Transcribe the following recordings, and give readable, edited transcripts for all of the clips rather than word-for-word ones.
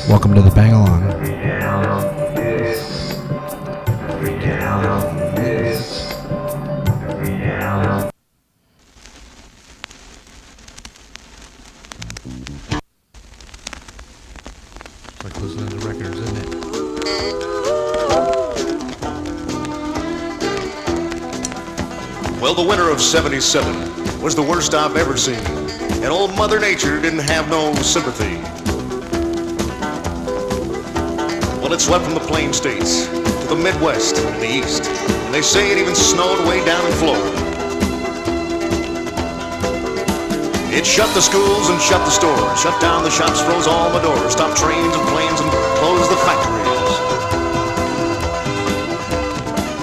Welcome to the Bangalong. It's like listening to records, isn't it? Well, the winter of '77 was the worst I've ever seen, and old Mother Nature didn't have no sympathy. Well, it swept from the plain states to the Midwest and the East, and they say it even snowed way down in Florida. It shut the schools and shut the stores, shut down the shops, froze all the doors, stopped trains and planes and closed the factories.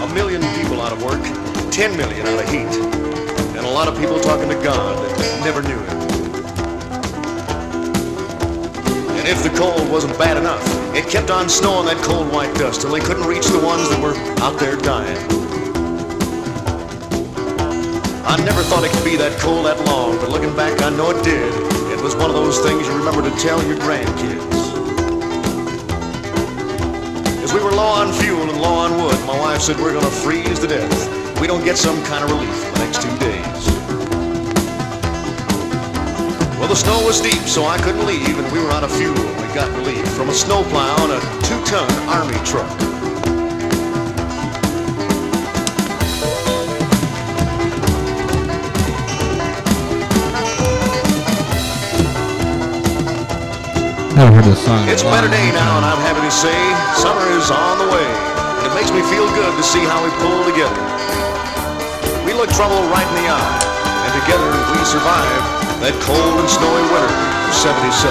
1 million people out of work, 10 million out of heat, and a lot of people talking to God that never knew him. And if the cold wasn't bad enough, it kept on snowing that cold white dust till they couldn't reach the ones that were out there dying. I never thought it could be that cold that long, but looking back I know it did. It was one of those things you remember to tell your grandkids. As we were low on fuel and low on wood, my wife said we're gonna freeze to death if we don't get some kind of relief for the next 2 days. Well, the snow was deep, so I couldn't leave, and we were out of fuel. We got relief from a snowplow and a 2-ton army truck. I haven't heard this song. It's a better day now, and I'm happy to say summer is on the way. And it makes me feel good to see how we pull together. We look trouble right in the eye, and together we survived that cold and snowy winter of '77.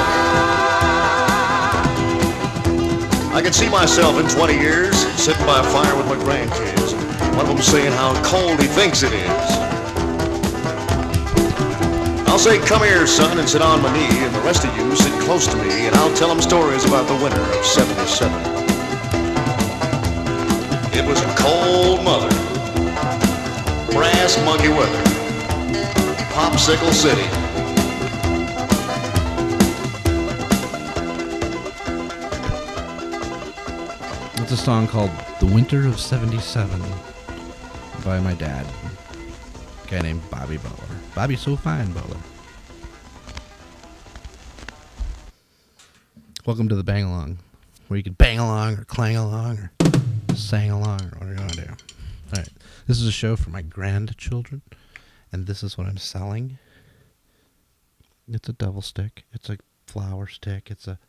I can see myself in 20 years sitting by a fire with my grandkids, one of them saying how cold he thinks it is. I'll say, come here, son, and sit on my knee, and the rest of you sit close to me, and I'll tell them stories about the winter of '77. It was a cold mother, brass monkey weather, Popsicle City. It's a song called The Winter of '77 by my dad, a guy named Bobby Butler. Bobby's so fine, Butler. Welcome to the Bangalong, where you can bang along or clang along or sang along or whatever you want to do. Alright, this is a show for my grandchildren, and this is what I'm selling. It's a double stick, it's a flower stick, it's a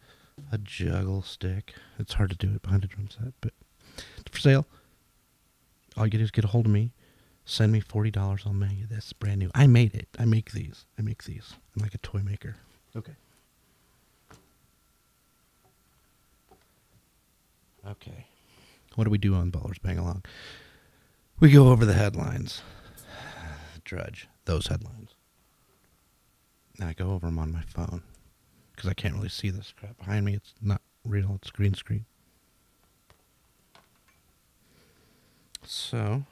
juggle stick. It's hard to do it behind a drum set, but it's for sale. All you get is get a hold of me. Send me $40. I'll mail you this. Brand new. I made it. I make these. I'm like a toy maker. Okay. Okay. What do we do on Butler'S Bangalong? We go over the headlines. Drudge those headlines. And I go over them on my phone, because I can't really see this crap behind me. It's not real. It's green screen. So,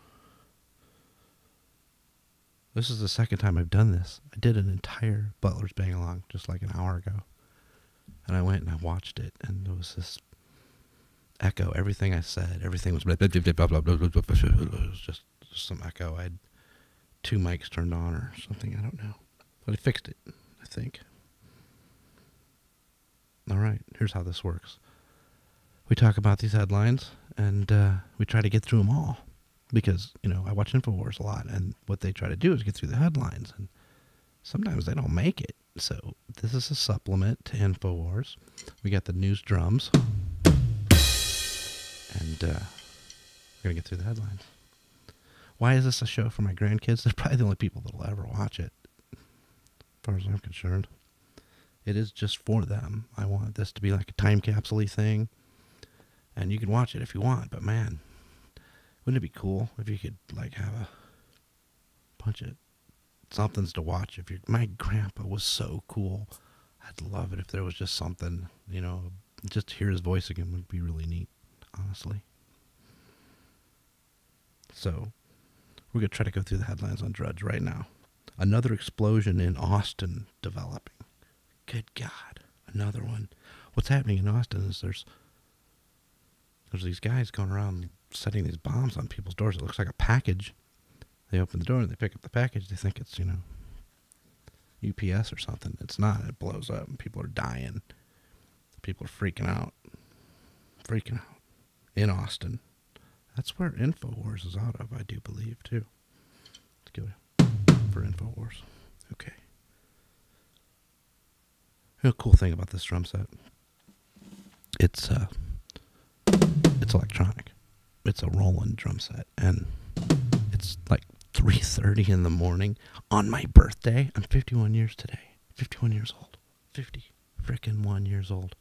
this is the second time I've done this. I did an entire Butler'S Bangalong just like an hour ago. And I went and I watched it, and there was this echo. Everything I said, everything was blah, blah, blah, blah, blah, blah, blah, blah, blah. It was just some echo. I had 2 mics turned on or something. I don't know. But I fixed it, I think. All right, here's how this works. We talk about these headlines, and we try to get through them all. Because, you know, I watch InfoWars a lot, and what they try to do is get through the headlines, and sometimes they don't make it. So this is a supplement to InfoWars. We got the news drums, and we're going to get through the headlines. Why is this a show for my grandkids? They're probably the only people that will ever watch it, as far as I'm concerned. It is just for them. I want this to be like a time capsule-y thing, and you can watch it if you want, but man, wouldn't it be cool if you could, like, have a bunch of somethings to watch? My grandpa was so cool. I'd love it if there was just something, you know, just to hear his voice again would be really neat, honestly. So, we're going to try to go through the headlines on Drudge right now. Another explosion in Austin developing. Good God. Another one. What's happening in Austin is there's these guys going around setting these bombs on people's doors. It looks like a package. They open the door and they pick up the package. They think it's, UPS or something. It's not. It blows up and people are dying. People are freaking out. Freaking out. In Austin. That's where InfoWars is out of, I do believe, too. Let's give it for InfoWars. Okay. A cool thing about this drum set. It's electronic. It's a Roland drum set, and it's like 3:30 in the morning on my birthday. I'm 51 years today. 51 years old. 50 frickin' 1 years old.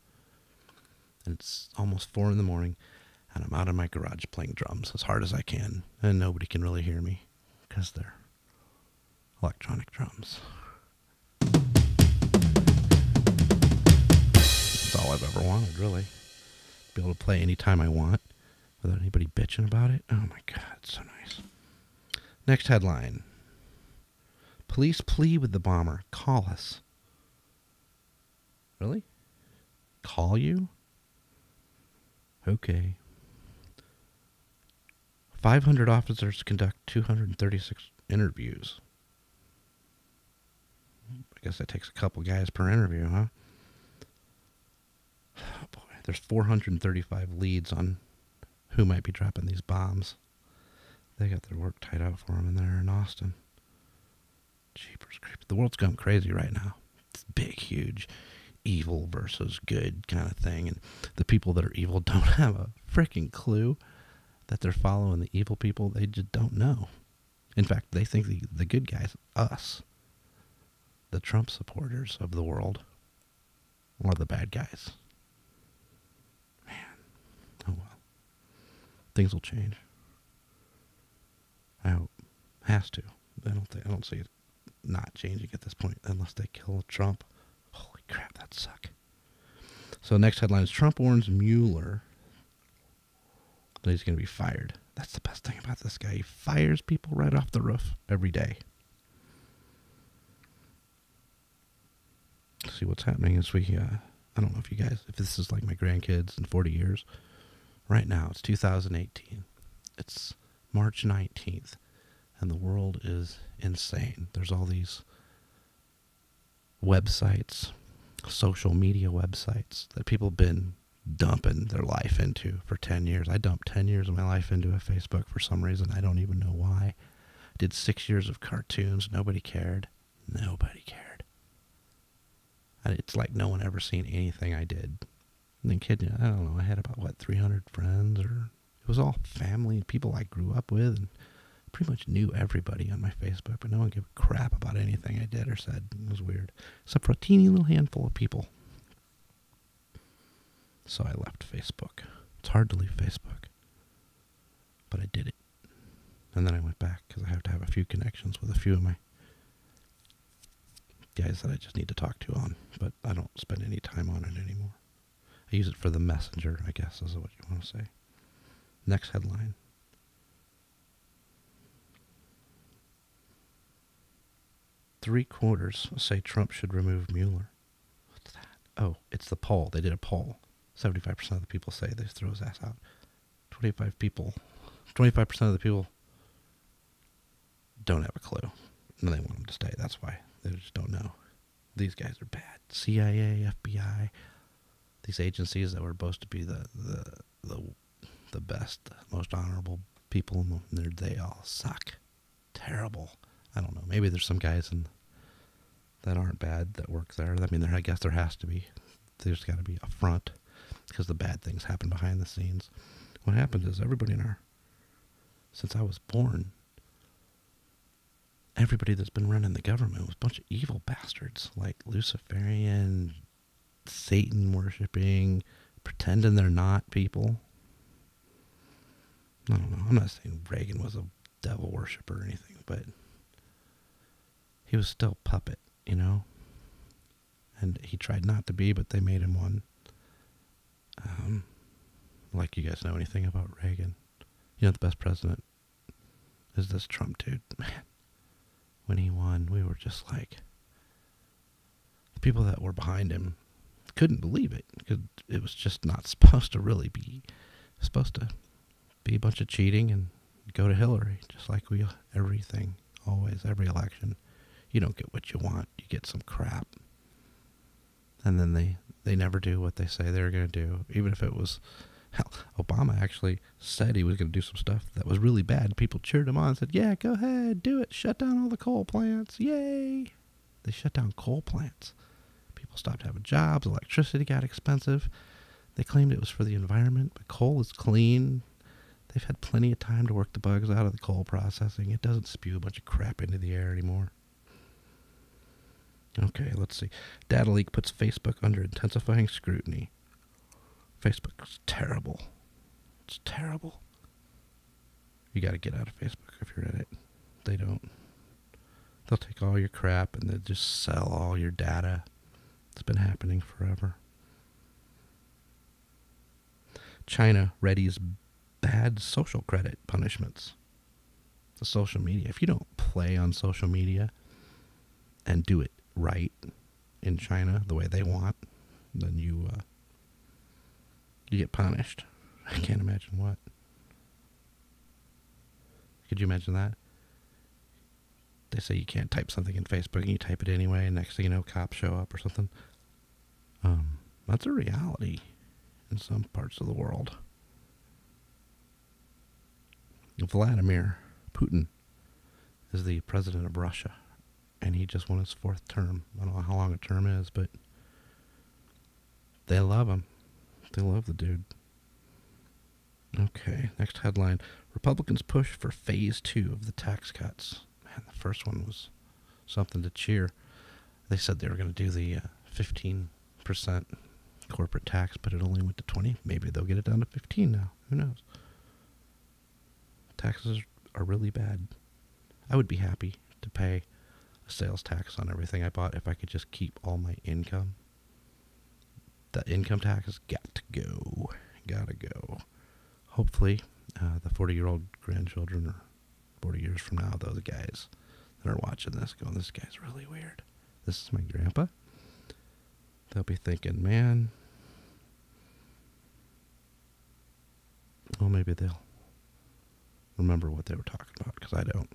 And it's almost 4 in the morning, and I'm out in my garage playing drums as hard as I can, and nobody can really hear me because they're electronic drums. That's all I've ever wanted, really. Be able to play anytime I want without anybody bitching about it. Oh my God, it's so nice. Next headline. Police plea with the bomber. Call us. Really? Call you? Okay. 500 officers conduct 236 interviews. I guess that takes a couple guys per interview, huh? Oh boy. There's 435 leads on who might be dropping these bombs. They got their work tied out for them in there in Austin. Jeepers creepers. The world's going crazy right now. It's big, huge, evil versus good kind of thing. And the people that are evil don't have a freaking clue that they're following the evil people. They just don't know. In fact, they think the good guys, us, the Trump supporters of the world, are the bad guys. Oh well. Things will change. I hope. Has to. I don't see it not changing at this point unless they kill Trump. Holy crap, that'd suck. So next headline is Trump warns Mueller that he's going to be fired. That's the best thing about this guy. He fires people right off the roof every day. See what's happening is I don't know if you guys, if this is like my grandkids in 40 years. Right now, it's 2018. It's March 19th, and the world is insane. There's all these websites, social media websites, that people have been dumping their life into for 10 years. I dumped 10 years of my life into a Facebook for some reason. I don't even know why. I did 6 years of cartoons. Nobody cared. Nobody cared. And it's like no one ever seen anything I did. And then kidding you, I don't know, I had about, 300 friends, or it was all family and people I grew up with, and pretty much knew everybody on my Facebook, but no one gave a crap about anything I did or said. It was weird. Except for a teeny little handful of people. So I left Facebook. It's hard to leave Facebook. But I did it. And then I went back, because I have to have a few connections with a few of my guys that I just need to talk to on, but I don't spend any time on it anymore. I use it for the messenger, I guess, is what you want to say. Next headline. Three-quarters say Trump should remove Mueller. What's that? Oh, it's the poll. They did a poll. 75% of the people say they throw his ass out. 25% of the people don't have a clue. And they want him to stay. That's why. They just don't know. These guys are bad. CIA, FBI, these agencies that were supposed to be the best, most honorable people, they all suck. Terrible. I don't know. Maybe there's some guys that aren't bad that work there. I mean, I guess there has to be. There's got to be a front, because the bad things happen behind the scenes. What happened is everybody since I was born, everybody that's been running the government was a bunch of evil bastards, like Luciferian, Satan worshipping, pretending they're not people. I don't know. I'm not saying Reagan was a devil worshiper or anything, but he was still a puppet, And he tried not to be, but they made him one. Like you guys know anything about Reagan. The best president is this Trump dude. Man, when he won, we were just like, the people that were behind him couldn't believe it because it was just not supposed to really be. Supposed to be a bunch of cheating and go to Hillary, just like everything, always, every election. You don't get what you want. You get some crap. And then they never do what they say they're going to do, even if it was... Hell, Obama actually said he was going to do some stuff that was really bad. People cheered him on and said, yeah, go ahead, do it. Shut down all the coal plants. Yay. They shut down coal plants. People stopped having jobs. Electricity got expensive. They claimed it was for the environment, but coal is clean. They've had plenty of time to work the bugs out of the coal processing. It doesn't spew a bunch of crap into the air anymore. Okay, let's see. Data leak puts Facebook under intensifying scrutiny. Facebook's terrible. It's terrible. You got to get out of Facebook if you're in it. They don't. They'll take all your crap and they'll just sell all your data. It's been happening forever. China readies bad social credit punishments. The social media. If you don't play on social media and do it right in China the way they want, then you get punished. I can't imagine what. Could you imagine that? They say you can't type something in Facebook and you type it anyway, and next thing you know, cops show up or something. That's a reality in some parts of the world. Vladimir Putin is the president of Russia, and he just won his 4th term. I don't know how long a term is, but they love him. They love the dude. Okay, next headline. Republicans push for phase 2 of the tax cuts. Man, the first one was something to cheer. They said they were going to do the 15% corporate tax, but it only went to 20. Maybe they'll get it down to 15 now. Who knows? Taxes are really bad. I would be happy to pay a sales tax on everything I bought if I could just keep all my income. The income tax has got to go. Gotta go. Hopefully, the 40-year-old grandchildren, or 40 years from now, those guys that are watching this going, this guy's really weird. This is my grandpa. They'll be thinking, man, well, maybe they'll remember what they were talking about, because I don't.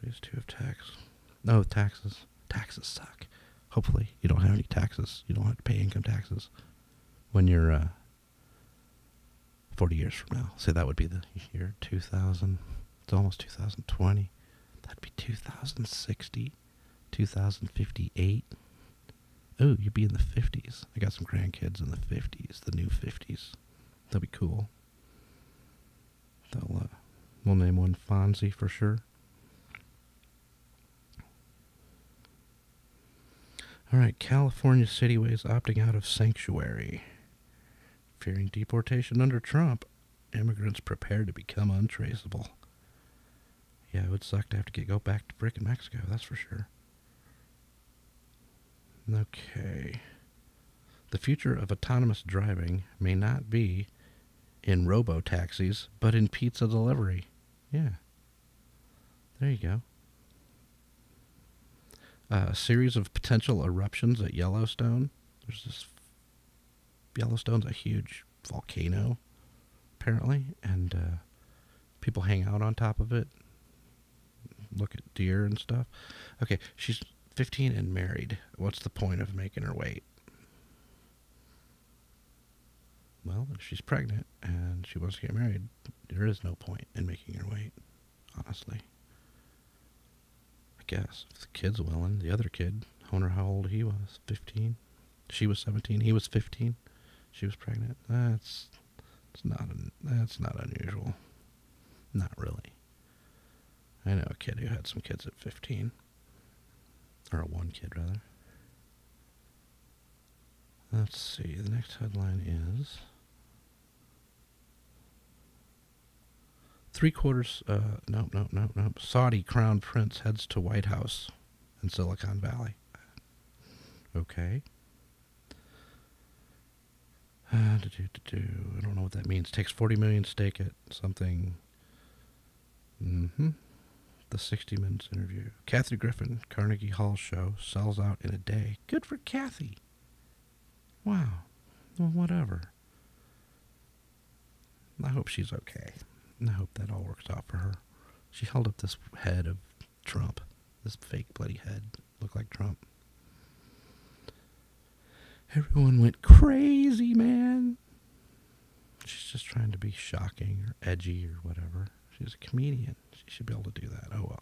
Phase 2 of tax. No, taxes. Taxes suck. Hopefully, you don't have any taxes. You don't have to pay income taxes when you're 40 years from now. Say that would be the year 2000. It's almost 2020. That'd be 2060, 2058. Oh, you'd be in the 50s. I got some grandkids in the 50s, the new 50s. That'd be cool. We'll name one Fonzie for sure. All right, California cityways opting out of sanctuary. Fearing deportation under Trump, immigrants prepare to become untraceable. Yeah, it would suck to have to go back to frickin' Mexico, that's for sure. Okay. The future of autonomous driving may not be in robo-taxis, but in pizza delivery. Yeah. There you go. A series of potential eruptions at Yellowstone. Yellowstone's a huge volcano, apparently, and people hang out on top of it, look at deer and stuff. Okay, she's 15 and married. What's the point of making her wait? Well, if she's pregnant and she wants to get married, there is no point in making her wait, honestly. I guess. If the kid's willing, the other kid, I wonder how old he was. 15? She was 17. He was 15. She was pregnant. That's not unusual. Not really. I know a kid who had some kids at 15. Or one kid, rather. Let's see. The next headline is... No. Saudi crown prince heads to White House in Silicon Valley. Okay. I don't know what that means. Takes $40 million stake at something. The 60 Minutes interview. Kathy Griffin, Carnegie Hall show, sells out in a day. Good for Kathy. Wow. Well, whatever. I hope she's okay. I hope that all works out for her. She held up this head of Trump. This fake bloody head. Looked like Trump. Everyone went crazy, man. She's just trying to be shocking or edgy or whatever. She's a comedian. She should be able to do that. Oh, well.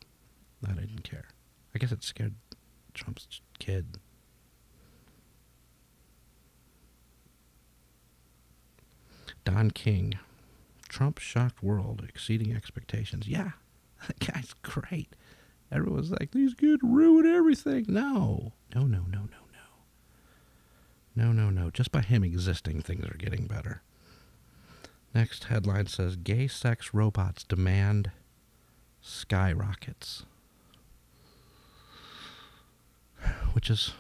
I didn't care. I guess it scared Trump's kid. Don King. Trump shocked world, exceeding expectations. Yeah, that guy's great. Everyone's like, he's going to ruin everything. No. No. Just by him existing, things are getting better. Next headline says, gay sex robots demand skyrockets. Which is,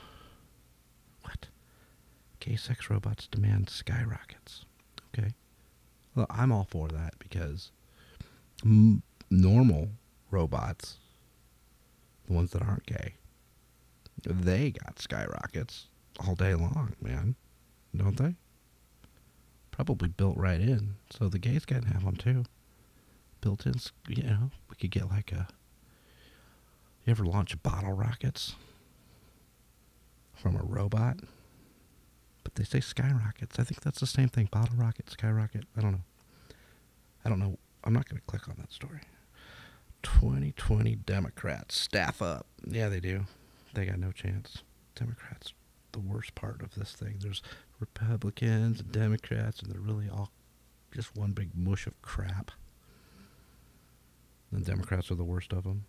what? Gay sex robots demand skyrockets. Okay. Well, I'm all for that because normal robots, the ones that aren't gay, they got skyrockets all day long, man. Don't they? Probably built right in. So the gays can have them too. Built in, you know, we could get like a... You ever launch bottle rockets from a robot? But they say skyrockets. I think that's the same thing. Bottle rocket, skyrocket. I don't know. I'm not going to click on that story. 2020 Democrats staff up. Yeah, they do. They got no chance. Democrats, the worst part of this thing. There's Republicans and Democrats, and they're really all just one big mush of crap. The Democrats are the worst of them.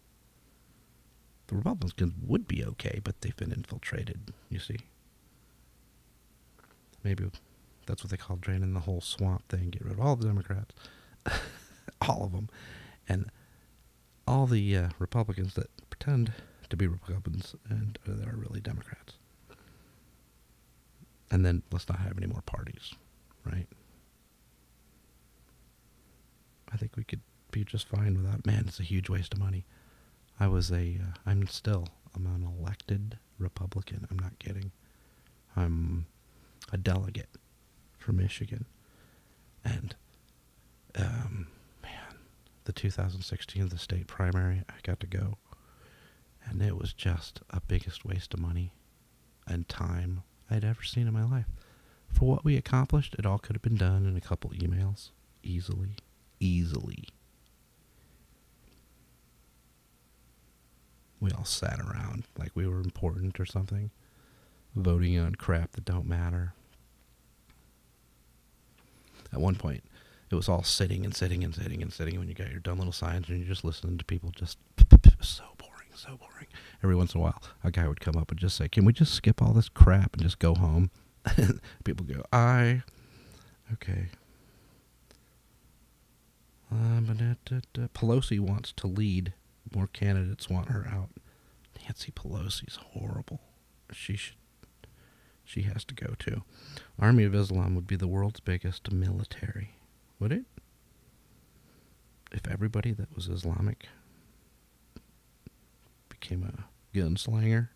The Republicans would be okay, but they've been infiltrated, you see. Maybe that's what they call draining the whole swamp thing. Get rid of all the Democrats. All of them. And all the Republicans that pretend to be Republicans and that are really Democrats. And then let's not have any more parties, right? I think we could be just fine without... Man, it's a huge waste of money. I'm an elected Republican. I'm not kidding. I'm a delegate for Michigan. And, man, the 2016, the state primary, I got to go. And it was just a biggest waste of money and time I'd ever seen in my life. For what we accomplished, it all could have been done in a couple emails. Easily. We all sat around like we were important or something, voting on crap that don't matter. At one point, it was all sitting when you got your dumb little signs and you're just listening to people just so boring. Every once in a while, a guy would come up and just say, can we just skip all this crap and just go home? People go, aye. Okay. Pelosi wants to lead. More candidates want her out. Nancy Pelosi's horrible. She has to go too. Army of Islam would be the world's biggest military. Would it? If everybody that was Islamic became a gunslinger.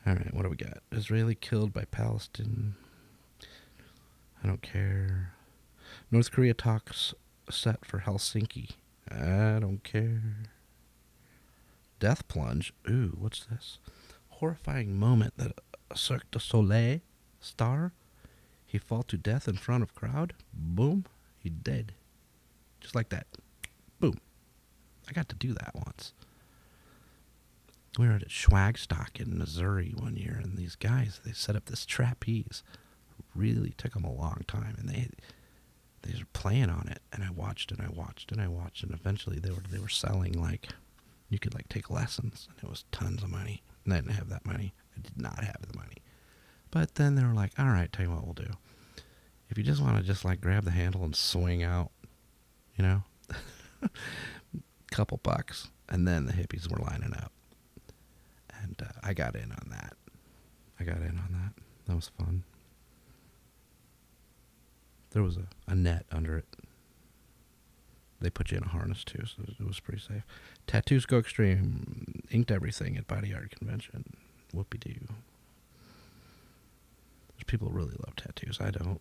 Alright, what do we got? Israeli killed by Palestinian. I don't care. North Korea talks set for Helsinki. I don't care. Death plunge. Ooh, what's this? Horrifying moment that a Cirque du Soleil star, he fall to death in front of crowd. Boom, he dead. Just like that. Boom. I got to do that once. We were at Schwagstock in Missouri one year, and these guys, they set up this trapeze. Really took them a long time, and they were playing on it, and I watched, and eventually they were selling, like, you could, like, take lessons, and it was tons of money, and I didn't have that money. I did not have the money. But then they were like, all right, tell you what we'll do. If you just want to just, like, grab the handle and swing out, you know, couple bucks, and then the hippies were lining up. And I got in on that. That was fun. There was a net under it. They put you in a harness too, so it was pretty safe. Tattoos go extreme. Inked everything at Body Art Convention. Whoopie-doo. People really love tattoos. I don't.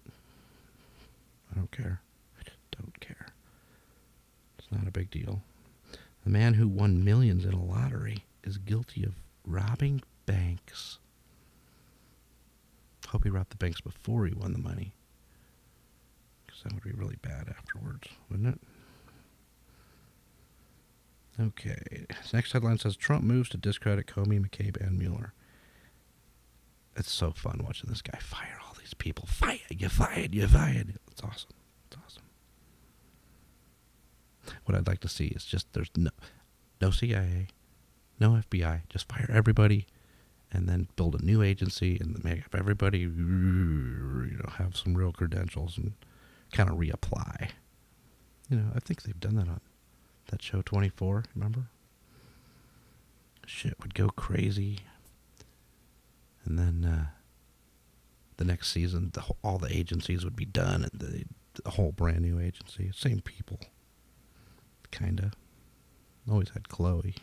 I don't care. I just don't care. It's not a big deal. The man who won millions in a lottery is guilty of robbing banks. Hope he robbed the banks before he won the money. Because that would be really bad afterwards, wouldn't it? Okay. This next headline says, Trump moves to discredit Comey, McCabe, and Mueller. It's so fun watching this guy fire all these people. Fire! You fired! You fired! It's awesome. It's awesome. What I'd like to see is just there's no CIA, no FBI. Just fire everybody, and then build a new agency and make up everybody. You know, have some real credentials and kind of reapply. You know, I think they've done that on that show 24. Remember? Shit would go crazy, and then the next season, all the agencies would be done, and the whole brand new agency, same people. Kinda. Always had Chloe.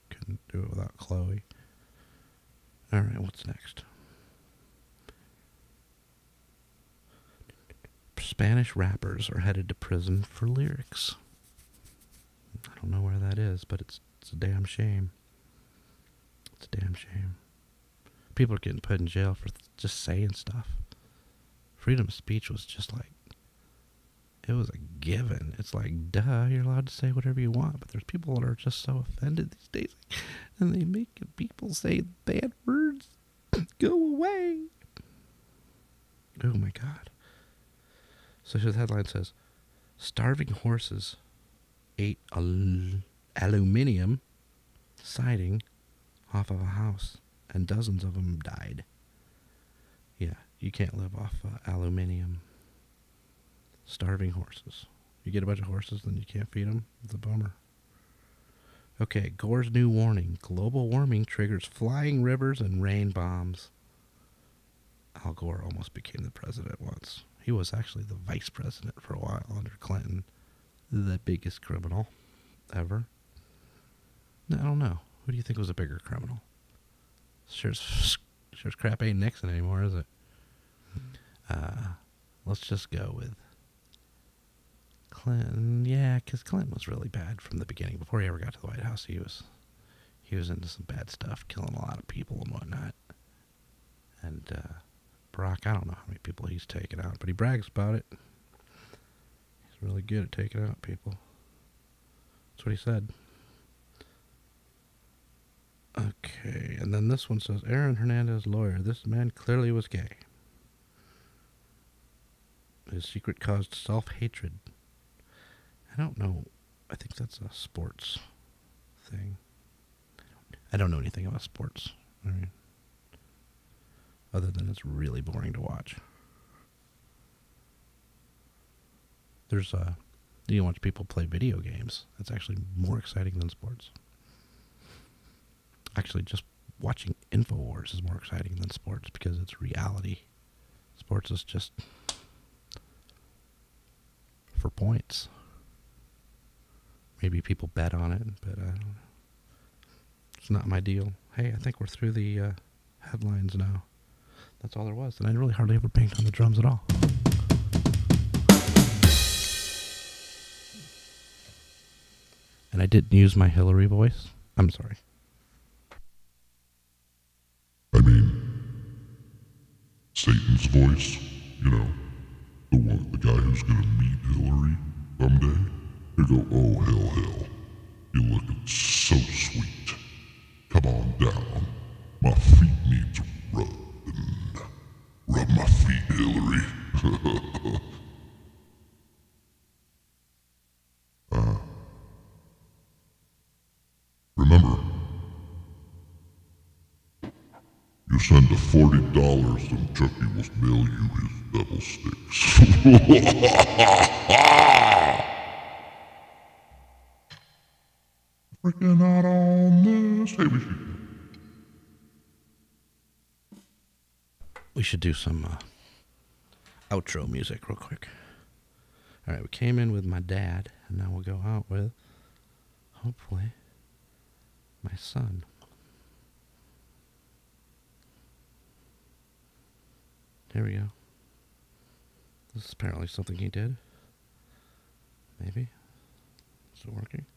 Couldn't do it without Chloe. Alright, what's next? Spanish rappers are headed to prison for lyrics. I don't know where that is, but it's a damn shame. It's a damn shame. People are getting put in jail for just saying stuff. Freedom of speech was just like, it was a given. It's like, duh, you're allowed to say whatever you want, but there's people that are just so offended these days, and they make people say bad words. Go away. Oh my God. So the headline says, starving horses ate aluminum siding off of a house, and dozens of them died. Yeah, you can't live off aluminium. Starving horses. You get a bunch of horses, then you can't feed them. It's a bummer. Okay, Gore's new warning. Global warming triggers flying rivers and rain bombs. Al Gore almost became the president once. He was actually the vice president for a while under Clinton. The biggest criminal ever. I don't know. Who do you think was a bigger criminal? Sure's crap ain't Nixon anymore, is it? Let's just go with Clinton. Yeah, because Clinton was really bad from the beginning. Before he ever got to the White House, he was into some bad stuff, killing a lot of people and whatnot. And Barack, I don't know how many people he's taken out, but he brags about it. He's really good at taking out people. That's what he said. Okay, and then this one says, Aaron Hernandez, lawyer. This man clearly was gay. His secret caused self-hatred. I don't know. I think that's a sports thing. I don't know anything about sports. I mean, other than it's really boring to watch. There's you watch people play video games. That's actually more exciting than sports. Actually, just watching InfoWars is more exciting than sports because it's reality. Sports is just for points. Maybe people bet on it, but I don't know. It's not my deal. Hey, I think we're through the headlines now. That's all there was. And I really hardly ever banged on the drums at all. And I didn't use my Hillary voice. I'm sorry. I mean, Satan's voice, you know, the guy who's gonna meet Hillary someday. They go, oh, hell, you're looking so sweet. Come on down, my feet needs rubbing. Rub my feet, Hillary. Remember, you send a $40 and Chucky will mail you his devil sticks. Freaking out on this. Hey, We should do some outro music real quick. All right, we came in with my dad, and now we'll go out with, hopefully, my son. Here we go. This is apparently something he did. Maybe. Is it working?